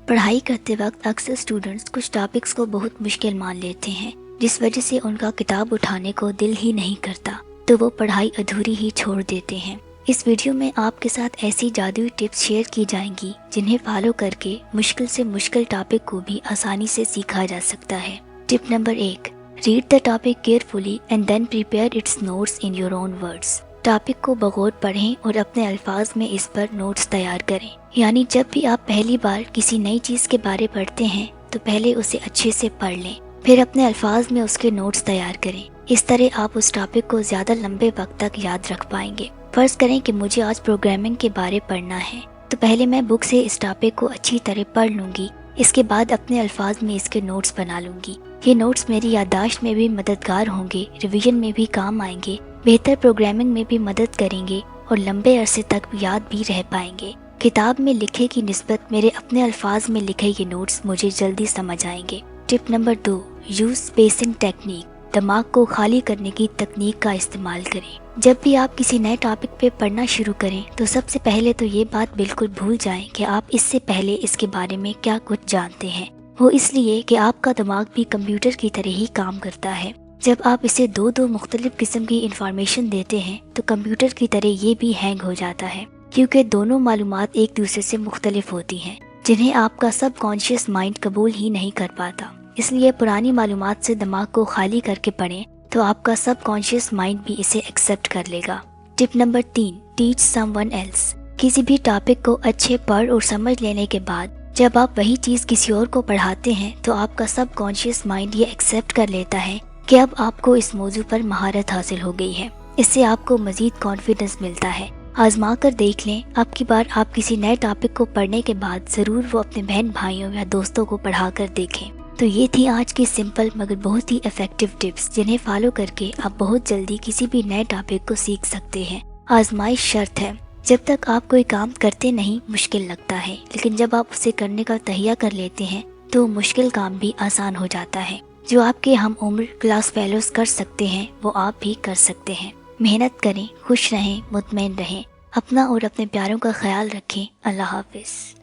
پڑھائی کرتے وقت اکثر اسٹوڈنٹس کچھ ٹاپکس کو بہت مشکل مان لیتے ہیں، جس وجہ سے ان کا کتاب اٹھانے کو دل ہی نہیں کرتا، تو وہ پڑھائی ادھوری ہی چھوڑ دیتے ہیں۔ اس ویڈیو میں آپ کے ساتھ ایسی جادوئی ٹپس شیئر کی جائیں گی جنہیں فالو کر کے مشکل سے مشکل ٹاپک کو بھی آسانی سے سیکھا جا سکتا ہے۔ Tip number 1، read the topic carefully and then prepare its notes in your own words. Topic کو بغور پڑھیں اور اپنے الفاظ میں اس پر نوٹس تیار کریں۔ یعنی جب بھی آپ پہلی بار کسی نئی چیز کے بارے پڑھتے ہیں تو پہلے اسے اچھے سے پڑھ لیں، پھر اپنے الفاظ میں اس کے نوٹس تیار کریں۔ اس طرح آپ اس ٹاپک کو زیادہ لمبے وقت تک یاد رکھ پائیں گے۔ فرض کریں کہ مجھے آج پروگرامنگ کے بارے پڑھنا ہے، تو پہلے میں بک سے اس ٹاپک کو اچھی طرح پڑھ لوں گی، اس کے بعد اپنے الفاظ میں اس کے نوٹس بنا لوں گی۔ یہ نوٹس میری یادداشت میں بھی مددگار ہوں گے، ریویژن میں بھی کام آئیں گے، بہتر پروگرامنگ میں بھی مدد کریں گے اور لمبے عرصے تک یاد بھی رہ پائیں گے۔ کتاب میں لکھے کی نسبت میرے اپنے الفاظ میں لکھے یہ نوٹس مجھے جلدی سمجھ آئیں گے۔ ٹپ نمبر 2، یوز اسپیسنگ ٹیکنیک۔ دماغ کو خالی کرنے کی تکنیک کا استعمال کریں۔ جب بھی آپ کسی نئے ٹاپک پہ پڑھنا شروع کریں تو سب سے پہلے تو یہ بات بالکل بھول جائیں کہ آپ اس سے پہلے اس کے بارے میں کیا کچھ جانتے ہیں۔ وہ اس لیے کہ آپ کا دماغ بھی کمپیوٹر کی طرح ہی کام کرتا ہے۔ جب آپ اسے دو مختلف قسم کی انفارمیشن دیتے ہیں تو کمپیوٹر کی طرح یہ بھی ہینگ ہو جاتا ہے، کیونکہ دونوں معلومات ایک دوسرے سے مختلف ہوتی ہیں، جنہیں آپ کا سب کانشیس مائنڈ قبول ہی نہیں کر پاتا۔ اس لیے پرانی معلومات سے دماغ کو خالی کر کے پڑھیں تو آپ کا سب کانشیس مائنڈ بھی اسے ایکسیپٹ کر لے گا۔ Tip number 3، teach someone else. کسی بھی ٹاپک کو اچھے پڑھ اور سمجھ لینے کے بعد جب آپ وہی چیز کسی اور کو پڑھاتے ہیں تو آپ کا سب کانشیس مائنڈ یہ ایکسیپٹ کر لیتا ہے کہ اب آپ کو اس موضوع پر مہارت حاصل ہو گئی ہے۔ اس سے آپ کو مزید کانفیڈنس ملتا ہے۔ آزما کر دیکھ لیں، اب کی بار آپ کسی نئے ٹاپک کو پڑھنے کے بعد ضرور وہ اپنے بہن بھائیوں یا دوستوں کو پڑھا کر دیکھیں۔ تو یہ تھی آج کی سمپل مگر بہت ہی ایفیکٹو ٹپس، جنہیں فالو کر کے آپ بہت جلدی کسی بھی نئے ٹاپک کو سیکھ سکتے ہیں۔ آزمائش شرط ہے، جب تک آپ کوئی کام کرتے نہیں مشکل لگتا ہے، لیکن جب آپ اسے کرنے کا تہیہ کر لیتے ہیں تو مشکل کام بھی آسان ہو جاتا ہے۔ جو آپ کے ہم عمر کلاس فیلوز کر سکتے ہیں وہ آپ بھی کر سکتے ہیں۔ محنت کریں، خوش رہیں، مطمئن رہیں، اپنا اور اپنے پیاروں کا خیال رکھیں۔ اللہ حافظ۔